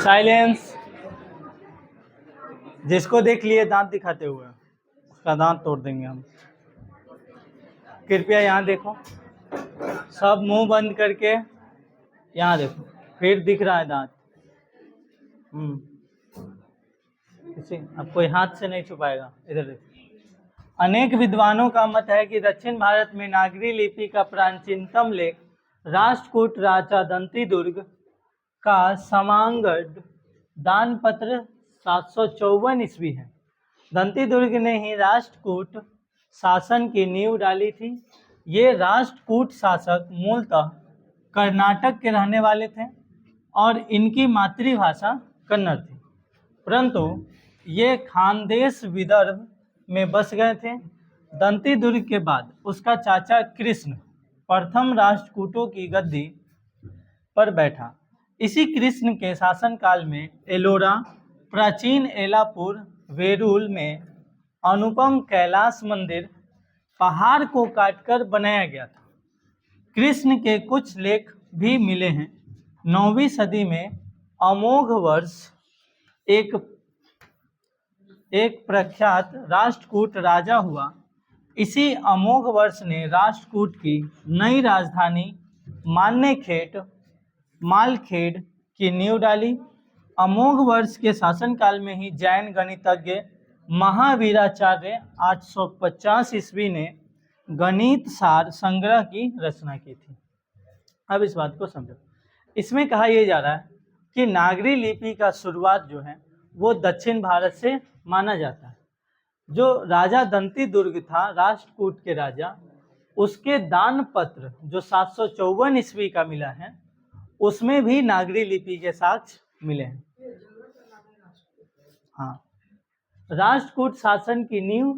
Silence. जिसको देख लिए दांत दिखाते हुए उसका दांत तोड़ देंगे हम। कृपया यहाँ देखो, सब मुंह बंद करके यहाँ देखो, फिर दिख रहा है दांत। किसी अब कोई हाथ से नहीं छुपाएगा, इधर देखो। अनेक विद्वानों का मत है कि दक्षिण भारत में नागरी लिपि का प्राचीनतम लेख राष्ट्रकूट राजा दंती दुर्ग का समांगड दानपत्र 754 ईस्वी है। दंती दुर्ग ने ही राष्ट्रकूट शासन की नींव डाली थी। ये राष्ट्रकूट शासक मूलतः कर्नाटक के रहने वाले थे और इनकी मातृभाषा कन्नड़ थी, परंतु ये खानदेश विदर्भ में बस गए थे। दंती दुर्ग के बाद उसका चाचा कृष्ण प्रथम राष्ट्रकूटों की गद्दी पर बैठा। इसी कृष्ण के शासनकाल में एलोरा, प्राचीन एलापुर, वेरूल में अनुपम कैलाश मंदिर पहाड़ को काटकर बनाया गया था। कृष्ण के कुछ लेख भी मिले हैं। 9वीं सदी में अमोघ वर्ष एक प्रख्यात राष्ट्रकूट राजा हुआ। इसी अमोघ वर्ष ने राष्ट्रकूट की नई राजधानी मालखेड़ की नींव डाली। अमोघ वर्ष के शासनकाल में ही जैन गणितज्ञ महावीराचार्य 850 ईस्वी ने गणित सार संग्रह की रचना की थी। अब इस बात को समझो। इसमें कहा यह जा रहा है कि नागरी लिपि का शुरुआत जो है वो दक्षिण भारत से माना जाता है। जो राजा दंती दुर्ग था, राष्ट्रकूट के राजा, उसके दान पत्र जो 754 ईस्वी का मिला है, उसमें भी नागरी लिपि के साक्ष्य मिले हैं। हाँ, राष्ट्रकूट शासन की नींव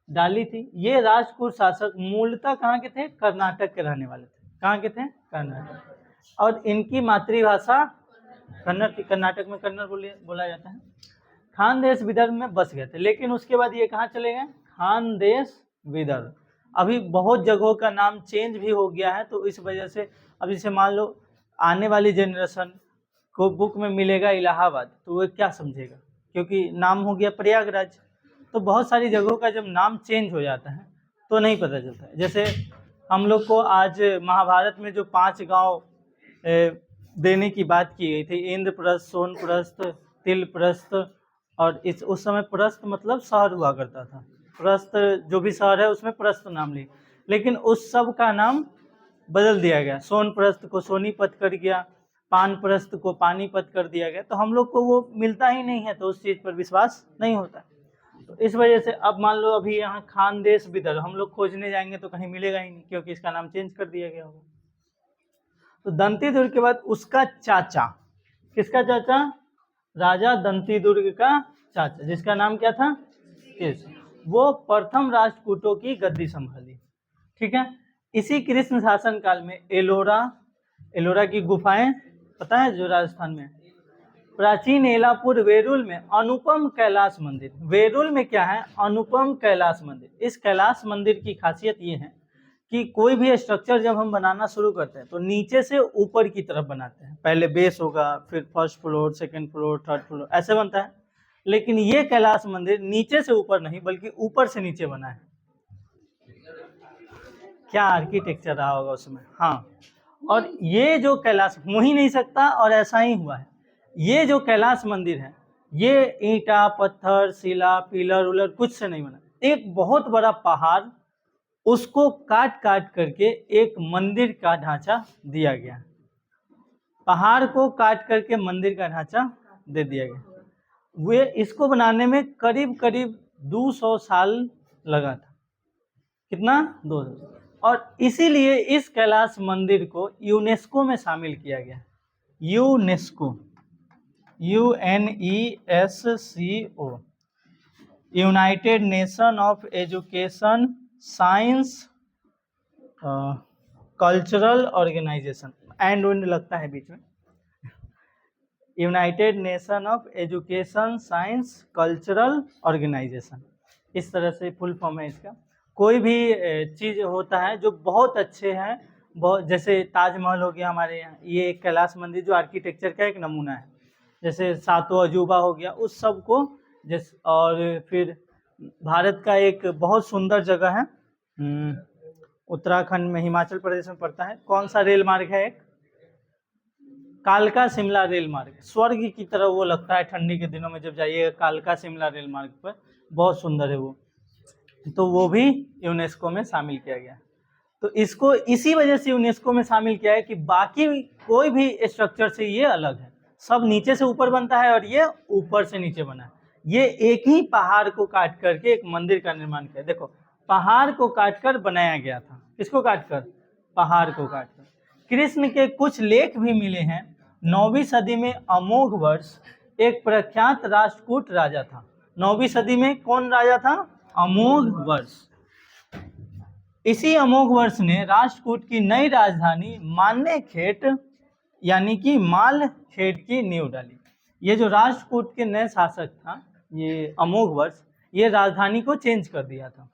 डाली थी। ये राष्ट्रकूट शासक मूलतः कहाँ के थे? कर्नाटक के रहने वाले थे। कहाँ के थे? कर्नाटक। और इनकी मातृभाषा कन्नड़ थी। कर्नाटक में कन्नड़ बोला जाता है। खानदेश विदर्भ में बस गए थे, लेकिन उसके बाद ये कहाँ चले गए? खानदेश विदर्भ। अभी बहुत जगहों का नाम चेंज भी हो गया है, तो इस वजह से अब जैसे मान लो आने वाली जनरेशन को बुक में मिलेगा इलाहाबाद, तो वो क्या समझेगा? क्योंकि नाम हो गया प्रयागराज। तो बहुत सारी जगहों का जब नाम चेंज हो जाता है तो नहीं पता चलता है। जैसे हम लोग को आज महाभारत में जो 5 गांव देने की बात की गई थी, इंद्रप्रस्थ, सोनप्रस्थ, तिलप्रस्थ, और उस समय प्रस्थ मतलब शहर हुआ करता था। प्रस्थ जो भी शहर है उसमें प्रस्थ नाम ली, लेकिन उस सब का नाम बदल दिया गया। सोनप्रस्थ को सोनीपत कर दिया, पानप्रस्थ को पानीपत कर दिया गया। तो हम लोग को वो मिलता ही नहीं है, तो उस चीज़ पर विश्वास नहीं होता। तो इस वजह से अब मान लो अभी यहाँ खानदेश विदर्भ हम लोग खोजने जाएंगे तो कहीं मिलेगा ही नहीं, क्योंकि इसका नाम चेंज कर दिया गया होगा। तो दंती दुर्ग के बाद उसका चाचा, किसका चाचा? राजा दंती दुर्ग का चाचा, जिसका नाम क्या था? कृष्ण। वो प्रथम राष्ट्रकूटों की गद्दी संभाली। ठीक है। इसी कृष्ण शासन काल में एलोरा की गुफाएं पता है जो राजस्थान में, प्राचीन एलापुर, वेरूल में अनुपम कैलाश मंदिर। वेरूल में क्या है? अनुपम कैलाश मंदिर। इस कैलाश मंदिर की खासियत ये है कि कोई भी स्ट्रक्चर जब हम बनाना शुरू करते हैं तो नीचे से ऊपर की तरफ बनाते हैं। पहले बेस होगा, फिर first floor, second floor, third floor, ऐसे बनता है। लेकिन ये कैलाश मंदिर नीचे से ऊपर नहीं बल्कि ऊपर से नीचे बना है। क्या आर्किटेक्चर रहा होगा उसमें। हाँ, और ये जो कैलाश हो ही नहीं सकता, और ऐसा ही हुआ है। ये जो कैलाश मंदिर है ये ईंटा, पत्थर, शिला, पिलर उलर कुछ से नहीं बना। एक बहुत बड़ा पहाड़, उसको काट काट करके एक मंदिर का ढांचा दिया गया। पहाड़ को काट करके मंदिर का ढांचा दे दिया गया। वे इसको बनाने में करीब करीब 200 साल लगा था। कितना? 200। और इसीलिए इस कैलाश मंदिर को यूनेस्को में शामिल किया गया। UNESCO, UNESCO, United nation of education, science, cultural organisation, and लगता है बीच में। United nation of education, science, cultural organisation, इस तरह से फुल फॉर्म है इसका। कोई भी चीज़ होता है जो बहुत अच्छे हैं बहुत, जैसे ताजमहल हो गया हमारे यहाँ, ये एक कैलाश मंदिर जो आर्किटेक्चर का एक नमूना है, जैसे सातों अजूबा हो गया, उस सब को और फिर भारत का एक बहुत सुंदर जगह है, उत्तराखंड में, हिमाचल प्रदेश में पड़ता है, कौन सा रेल मार्ग है, एक कालका शिमला रेल मार्ग, स्वर्ग की तरह वो लगता है ठंडी के दिनों में जब जाइएगा कालका शिमला रेल मार्ग पर, बहुत सुंदर है वो, तो वो भी यूनेस्को में शामिल किया गया। तो इसको इसी वजह से यूनेस्को में शामिल किया है कि बाकी कोई भी स्ट्रक्चर से ये अलग है, सब नीचे से ऊपर बनता है और ये ऊपर से नीचे बना है। ये एक ही पहाड़ को काट करके एक मंदिर का निर्माण किया, देखो पहाड़ को काटकर बनाया गया था, किसको काटकर, पहाड़ को काटकर। कृष्ण के कुछ लेख भी मिले हैं। 9वीं सदी में अमोघ वर्ष एक प्रख्यात राष्ट्रकूट राजा था। 9वीं सदी में कौन राजा था, अमोघ वर्ष। इसी अमोघ वर्ष ने राष्ट्रकूट की नई राजधानी मान्यखेट यानी कि मालखेट की नींव डाली। ये जो राष्ट्रकूट के नए शासक था, ये अमोघ वर्ष, ये राजधानी को चेंज कर दिया था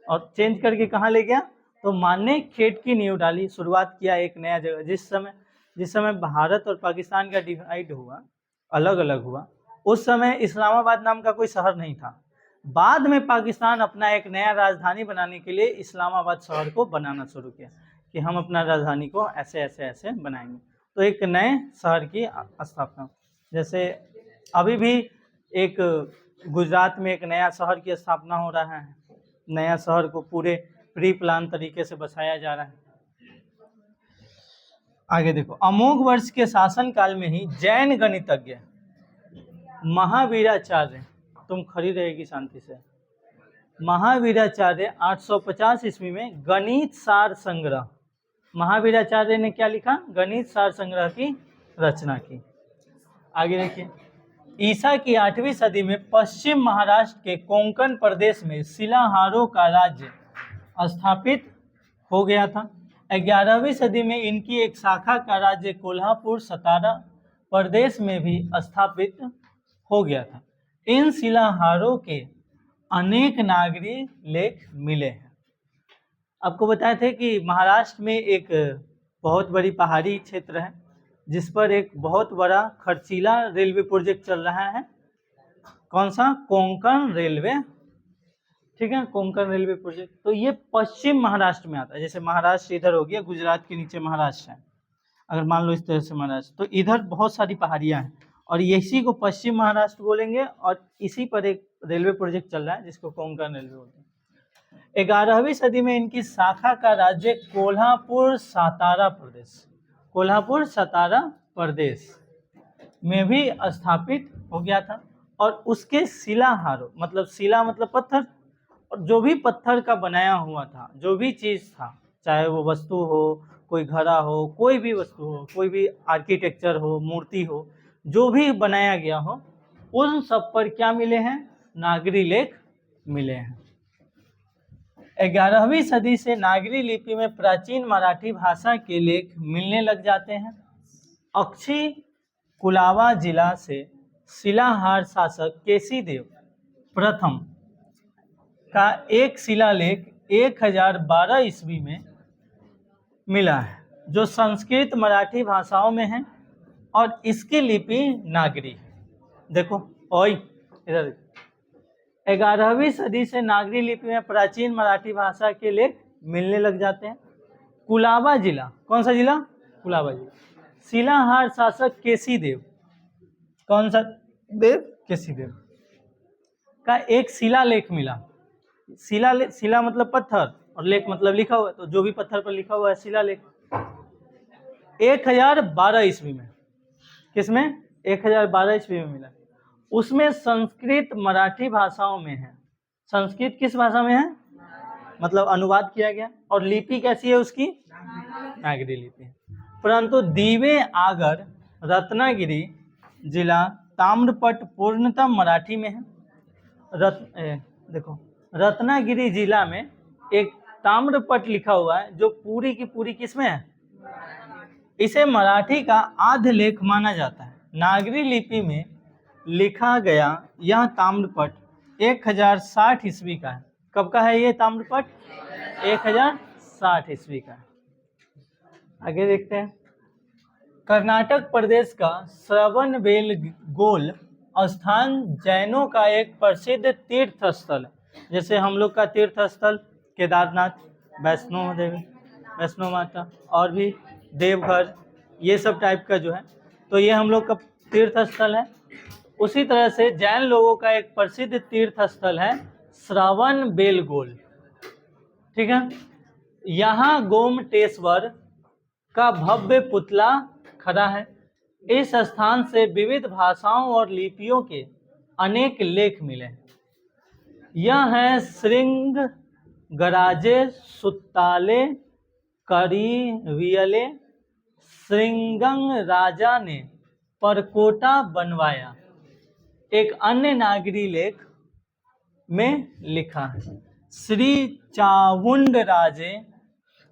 और चेंज करके कहाँ ले गया, तो मान्यखेट की नींव डाली, शुरुआत किया एक नया जगह। जिस समय भारत और पाकिस्तान का डिवाइड हुआ, अलग अलग हुआ, उस समय इस्लामाबाद नाम का कोई शहर नहीं था। बाद में पाकिस्तान अपना एक नया राजधानी बनाने के लिए इस्लामाबाद शहर को बनाना शुरू किया कि हम अपना राजधानी को ऐसे ऐसे ऐसे बनाएंगे, तो एक नए शहर की स्थापना। जैसे अभी भी एक गुजरात में एक नया शहर की स्थापना हो रहा है, नया शहर को पूरे प्री प्लान तरीके से बसाया जा रहा है। आगे देखो, अमोघ वर्ष के शासन काल में ही जैन गणितज्ञ महावीराचार्य, तुम खड़ी रहेगी शांति से, महावीराचार्य 850 ईस्वी में गणित सार संग्रह, महावीराचार्य ने क्या लिखा, गणित सार संग्रह की रचना की। आगे देखिए, ईसा की 8वीं सदी में पश्चिम महाराष्ट्र के कोंकण प्रदेश में शिलाहारों का राज्य स्थापित हो गया था। 11वीं सदी में इनकी एक शाखा का राज्य कोल्हापुर सतारा प्रदेश में भी स्थापित हो गया था। इन शिलाहारों के अनेक नागरी लेख मिले हैं। आपको बताए थे कि महाराष्ट्र में एक बहुत बड़ी पहाड़ी क्षेत्र है जिस पर एक बहुत बड़ा खर्चीला रेलवे प्रोजेक्ट चल रहा है। कौन सा, कोंकण रेलवे, ठीक है, कोंकण रेलवे प्रोजेक्ट। तो ये पश्चिम महाराष्ट्र में आता है, जैसे महाराष्ट्र इधर हो गया, गुजरात के नीचे महाराष्ट्र है, अगर मान लो इस तरह से महाराष्ट्र, तो इधर बहुत सारी पहाड़ियाँ हैं और इसी को पश्चिम महाराष्ट्र बोलेंगे और इसी पर एक रेलवे प्रोजेक्ट चल रहा है जिसको कोंकण रेलवे बोलते हैं। 11वीं सदी में इनकी शाखा का राज्य कोल्हापुर सतारा प्रदेश, कोल्हापुर सतारा प्रदेश में भी स्थापित हो गया था। और उसके शिलाहारों, मतलब शिला मतलब पत्थर, और जो भी पत्थर का बनाया हुआ था, जो भी चीज़ था, चाहे वो वस्तु हो, कोई घड़ा हो, कोई भी वस्तु हो, कोई भी आर्किटेक्चर हो, मूर्ति हो, जो भी बनाया गया हो, उन सब पर क्या मिले हैं, नागरी लेख मिले हैं। 11वीं सदी से नागरी लिपि में प्राचीन मराठी भाषा के लेख मिलने लग जाते हैं। अक्षी कुलाबा जिला से शिलाहार शासक केसीदेव प्रथम का एक शिलालेख 1012 ईस्वी में मिला है, जो संस्कृत मराठी भाषाओं में है और इसकी लिपि नागरी है। देखो ओए इधर, 11वीं सदी से नागरी लिपि में प्राचीन मराठी भाषा के लेख मिलने लग जाते हैं। कुलाबा जिला, कौन सा जिला, कुलाबा जिला, शिलाहार शासक केसीदेव, कौन सा देव, केसीदेव का एक शिलालेख मिला। शिला मतलब पत्थर और लेख मतलब लिखा हुआ, तो जो भी पत्थर पर लिखा हुआ है शिलालेख। 1012 ईस्वी में, किसमें, 1012 ईस्वी में मिला। उसमें संस्कृत मराठी भाषाओं में है। संस्कृत किस भाषा में है, मतलब अनुवाद किया गया, और लिपि कैसी है उसकी, नागरी लिपि है। परंतु दीवे आगर रत्नागिरी जिला ताम्रपट पूर्णतः मराठी में है। देखो रत्नागिरी जिला में एक ताम्रपट लिखा हुआ है जो पूरी की पूरी किसमें है, इसे मराठी का आध लेख माना जाता है। नागरी लिपि में लिखा गया यह ताम्रपट 1060 ईस्वी का है। कब का है ये ताम्रपट, 1060 ईस्वी का है। आगे देखते हैं। कर्नाटक प्रदेश का श्रवणबेलगोल स्थान जैनों का एक प्रसिद्ध तीर्थ स्थल है। जैसे हम लोग का तीर्थ स्थल केदारनाथ, वैष्णो देवी, वैष्णो माता, और भी देवघर, ये सब टाइप का जो है, तो ये हम लोग का तीर्थ स्थल है। उसी तरह से जैन लोगों का एक प्रसिद्ध तीर्थ स्थल है श्रवणबेलगोल। ठीक है। यहाँ गोमटेश्वर का भव्य पुतला खड़ा है। इस स्थान से विविध भाषाओं और लिपियों के अनेक लेख मिले हैं। यह है श्रृंगराजे सुत्ताले करिवियले। श्रृंगंग राजा ने परकोटा बनवाया। एक अन्य नागरी लेख में लिखा है। श्री चावुंड राजे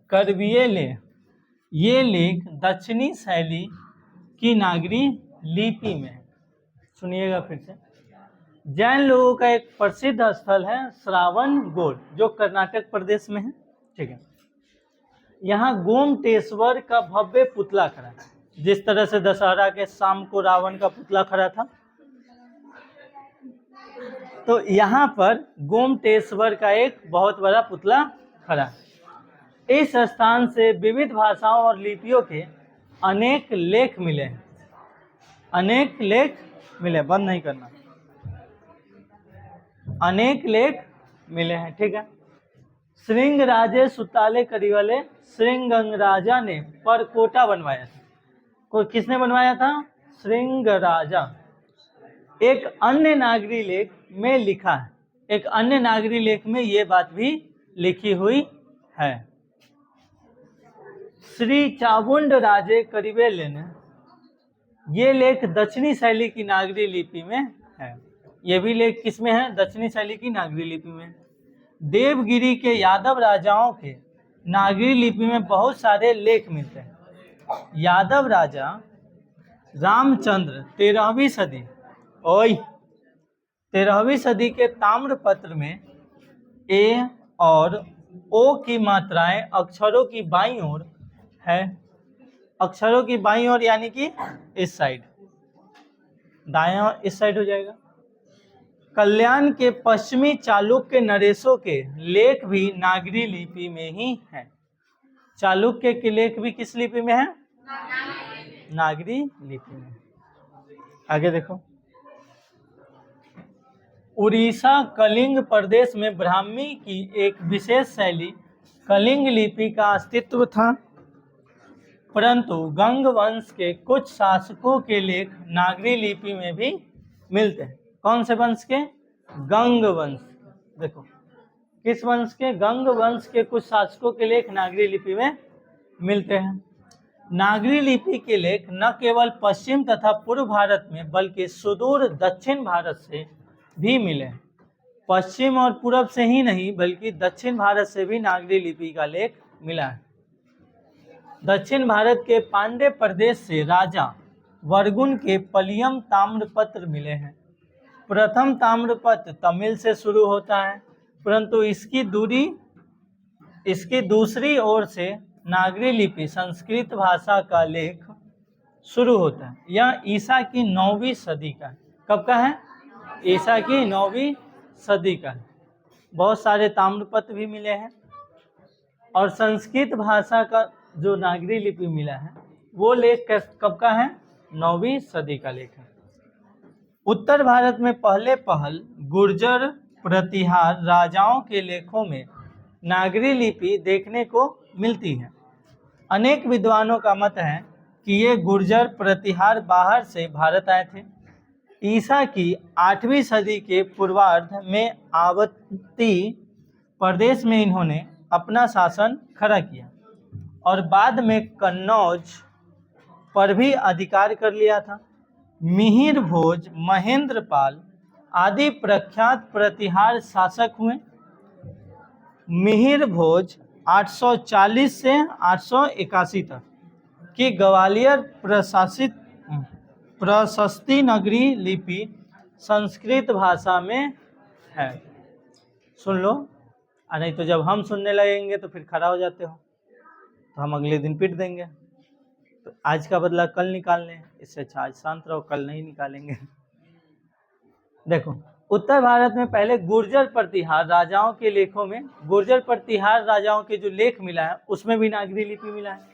करवियले। ये लेख दक्षिणी शैली की नागरी लिपि में है। सुनिएगा फिर से। जैन लोगों का एक प्रसिद्ध स्थल है श्रवणबेलगोल, जो कर्नाटक प्रदेश में है। ठीक है। यहाँ गोमटेश्वर का भव्य पुतला खड़ा है, जिस तरह से दशहरा के शाम को रावण का पुतला खड़ा था, तो यहाँ पर गोमटेश्वर का एक बहुत बड़ा पुतला खड़ा है। इस स्थान से विविध भाषाओं और लिपियों के अनेक लेख मिले हैं। अनेक लेख मिले, बंद नहीं करना, अनेक लेख मिले हैं। ठीक है। श्रृंगराजे सुताले करिवाले, श्रृंगंग राजा ने परकोटा बनवाया था। को किसने बनवाया था? श्रृंगराजा। एक अन्य नागरी लेख में लिखा है, एक अन्य नागरी लेख में ये बात भी लिखी हुई है। श्री चावुंड राजे करिवेले ने, ये लेख दक्षिणी शैली की नागरी लिपि में है। ये भी लेख किस में है? दक्षिणी शैली की नागरी लिपि में। देवगिरी के यादव राजाओं के नागरी लिपि में बहुत सारे लेख मिलते हैं। यादव राजा रामचंद्र 13वीं सदी 13वीं सदी के ताम्रपत्र में ए और ओ की मात्राएं अक्षरों की बाईं ओर है। अक्षरों की बाईं ओर यानी कि इस साइड, दायां इस साइड हो जाएगा। कल्याण के पश्चिमी चालुक्य नरेशों के लेख भी नागरी लिपि में ही है। चालुक्य के लेख भी किस लिपि में है? नागरी लिपि में। आगे देखो। उड़ीसा कलिंग प्रदेश में ब्राह्मी की एक विशेष शैली कलिंग लिपि का अस्तित्व था, परंतु गंग वंश के कुछ शासकों के लेख नागरी लिपि में भी मिलते हैं। कौन से वंश के? गंग वंश। देखो किस वंश के? गंग वंश के कुछ शासकों के लेख नागरी लिपि में मिलते हैं। नागरी लिपि के लेख न केवल पश्चिम तथा पूर्व भारत में बल्कि सुदूर दक्षिण भारत से भी मिले। पश्चिम और पूर्व से ही नहीं बल्कि दक्षिण भारत से भी नागरी लिपि का लेख मिला है। दक्षिण भारत के पांड्य प्रदेश से राजा वर्गुन के पलियम ताम्रपत्र मिले हैं। प्रथम ताम्रपत्र तमिल से शुरू होता है, परंतु इसकी दूसरी ओर से नागरी लिपि संस्कृत भाषा का लेख शुरू होता है। यह ईसा की 9वीं सदी का है। कब का है? ईसा की 9वीं सदी का है। बहुत सारे ताम्रपत्र भी मिले हैं। और संस्कृत भाषा का जो नागरी लिपि मिला है वो लेख कब का है? 9वीं सदी का लेख है। उत्तर भारत में पहल गुर्जर प्रतिहार राजाओं के लेखों में नागरी लिपि देखने को मिलती है। अनेक विद्वानों का मत है कि ये गुर्जर प्रतिहार बाहर से भारत आए थे। ईसा की 8वीं सदी के पूर्वार्ध में आवती प्रदेश में इन्होंने अपना शासन खड़ा किया और बाद में कन्नौज पर भी अधिकार कर लिया था। मिहिर भोज, महेंद्रपाल आदि प्रख्यात प्रतिहार शासक हुए। मिहिर भोज 840 से 881 तक की ग्वालियर प्रशस्ति नगरी लिपि संस्कृत भाषा में है। सुन लो, नहीं तो जब हम सुनने लगेंगे तो फिर खड़ा हो जाते हो। तो हम अगले दिन पीट देंगे। तो आज का बदला कल निकाल लें, इससे अच्छा आज शांत रहो, कल नहीं निकालेंगे। देखो, उत्तर भारत में पहले गुर्जर प्रतिहार राजाओं के लेखों में, गुर्जर प्रतिहार राजाओं के जो लेख मिला है उसमें भी नागरी लिपि मिला है।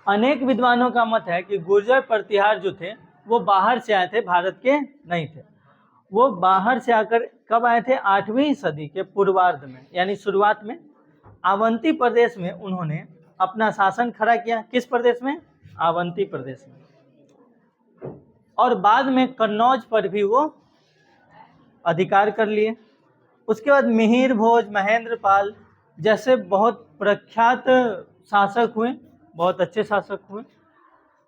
अनेक विद्वानों का मत है कि गुर्जर प्रतिहार जो थे वो बाहर से आए थे, भारत के नहीं थे। वो बाहर से आकर कब आए थे? 8वीं सदी के पूर्वार्ध में, यानी शुरुआत में अवंती प्रदेश में उन्होंने अपना शासन खड़ा किया। किस प्रदेश में? अवंती प्रदेश में। और बाद में कन्नौज पर भी वो अधिकार कर लिए। उसके बाद मिहिर भोज, महेंद्रपाल जैसे बहुत प्रख्यात शासक हुए, बहुत अच्छे शासक हुए।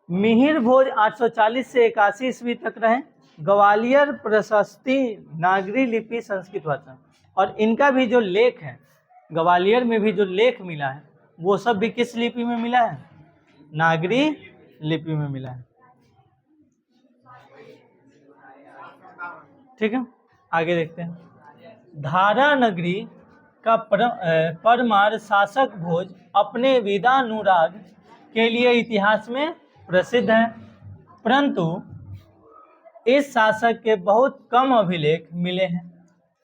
मिहिर भोज 840 से 81 ईस्वी तक रहे। ग्वालियर प्रशस्ति नागरी लिपि संस्कृत भाषा, और इनका भी जो लेख है, ग्वालियर में भी जो लेख मिला है वो सब भी किस लिपि में मिला है? नागरी लिपि में मिला है। ठीक है, आगे देखते हैं। धारा नगरी का परमार शासक भोज अपने वेदानुराग के लिए इतिहास में प्रसिद्ध है, परंतु इस शासक के बहुत कम अभिलेख मिले हैं।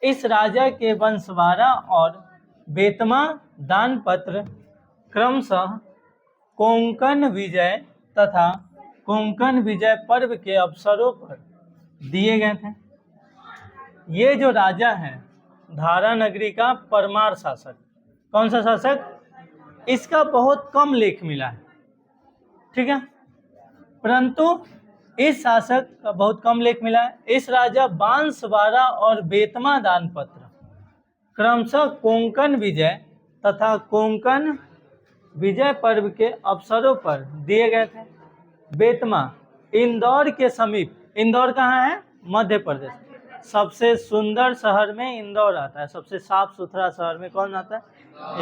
इस राजा के वंशवारा और बेतमा दानपत्र क्रमशः कोंकण विजय तथा कोंकण विजय पर्व के अवसरों पर दिए गए थे। ये जो राजा है धारा नगरी का परमार शासक, कौन सा शासक? इसका बहुत कम लेख मिला है, ठीक है, परंतु इस शासक का बहुत कम लेख मिला है। इस राजा बांसवाड़ा और बेतमा दानपत्र क्रमशः कोंकण विजय तथा कोंकण विजय पर्व के अवसरों पर दिए गए थे। बेतमा इंदौर के समीप, इंदौर कहाँ है? मध्य प्रदेश। सबसे सुंदर शहर में इंदौर आता है, सबसे साफ सुथरा शहर में कौन आता है?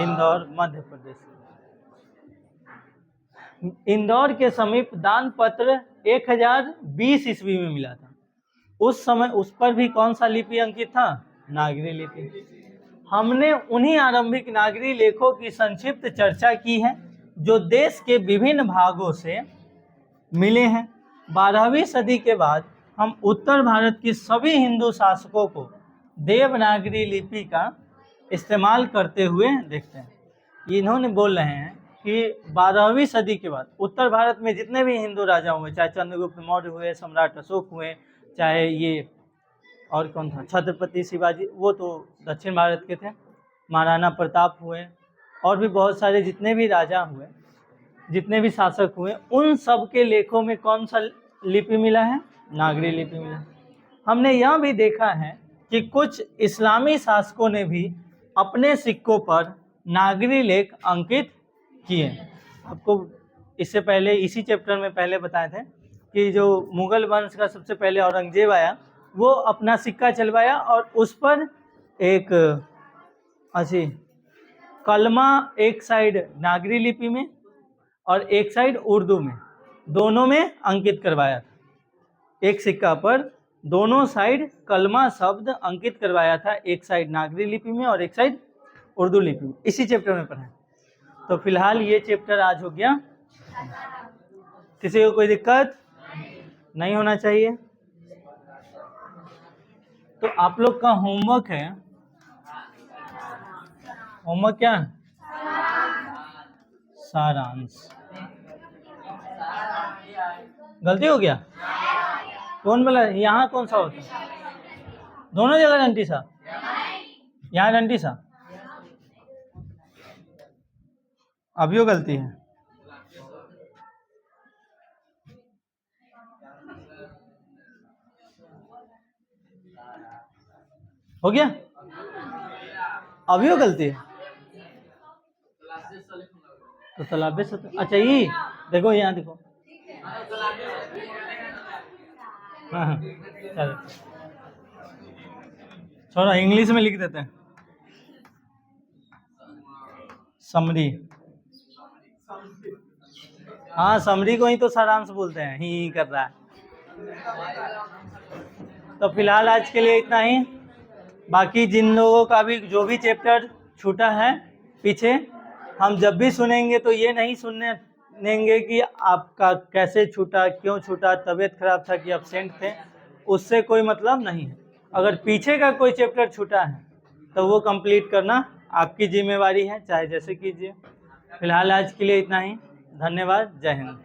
इंदौर, मध्य प्रदेश। इंदौर के समीप दानपत्र 1020 ईस्वी में मिला था। उस समय उस पर भी कौन सा लिपि अंकित था? नागरी लिपि। हमने उन्हीं आरंभिक नागरी लेखों की संक्षिप्त चर्चा की है जो देश के विभिन्न भागों से मिले हैं। 12वीं सदी के बाद हम उत्तर भारत के सभी हिंदू शासकों को देवनागरी लिपि का इस्तेमाल करते हुए देखते हैं। इन्होंने बोल रहे हैं कि 12वीं सदी के बाद उत्तर भारत में जितने भी हिंदू राजा हुए, चाहे चंद्रगुप्त मौर्य हुए, सम्राट अशोक हुए, चाहे ये और कौन था, छत्रपति शिवाजी, वो तो दक्षिण भारत के थे, महाराणा प्रताप हुए, और भी बहुत सारे जितने भी राजा हुए, जितने भी शासक हुए, उन सब के लेखों में कौन सा लिपि मिला है? नागरी लिपि मिला। हमने यह भी देखा है कि कुछ इस्लामी शासकों ने भी अपने सिक्कों पर नागरी लेख अंकित किए। आपको इससे पहले इसी चैप्टर में पहले बताए थे कि जो मुगल वंश का सबसे पहले औरंगजेब आया, वो अपना सिक्का चलवाया और उस पर एक अच्छी कलमा एक साइड नागरी लिपि में और एक साइड उर्दू में, दोनों में अंकित करवाया था। एक सिक्का पर दोनों साइड कलमा शब्द अंकित करवाया था, एक साइड नागरी लिपि में और एक साइड उर्दू लिपि में। इसी चैप्टर में पढ़ा। तो फिलहाल ये चैप्टर आज हो गया। किसी को कोई दिक्कत नहीं होना चाहिए। तो आप लोग का होमवर्क है, होमवर्क क्या है? सारांश। गलती हो गया? कौन बोला? यहाँ कौन सा होता है? दोनों जगह डंटी सा, यहाँ डंटी सा, अभी वो गलती है। हो गया? अभी वो गलती है तो तलाबे से तो, अच्छा ये देखो, यहाँ देखो, हाँ चलो छोड़ो, इंग्लिश में लिख देते हैं। समरी, हाँ समरी को ही तो सारांश बोलते हैं, ही कर रहा है। तो फिलहाल आज के लिए इतना ही। बाकी जिन लोगों का भी जो भी चैप्टर छूटा है पीछे, हम जब भी सुनेंगे तो ये नहीं सुनने देंगे कि आपका कैसे छूटा, क्यों छूटा, तबीयत खराब था कि एब्सेंट थे, उससे कोई मतलब नहीं है। अगर पीछे का कोई चैप्टर छूटा है तो वो कंप्लीट करना आपकी जिम्मेवारी है, चाहे जैसे कीजिए। फिलहाल आज के लिए इतना ही। धन्यवाद। जय हिंद।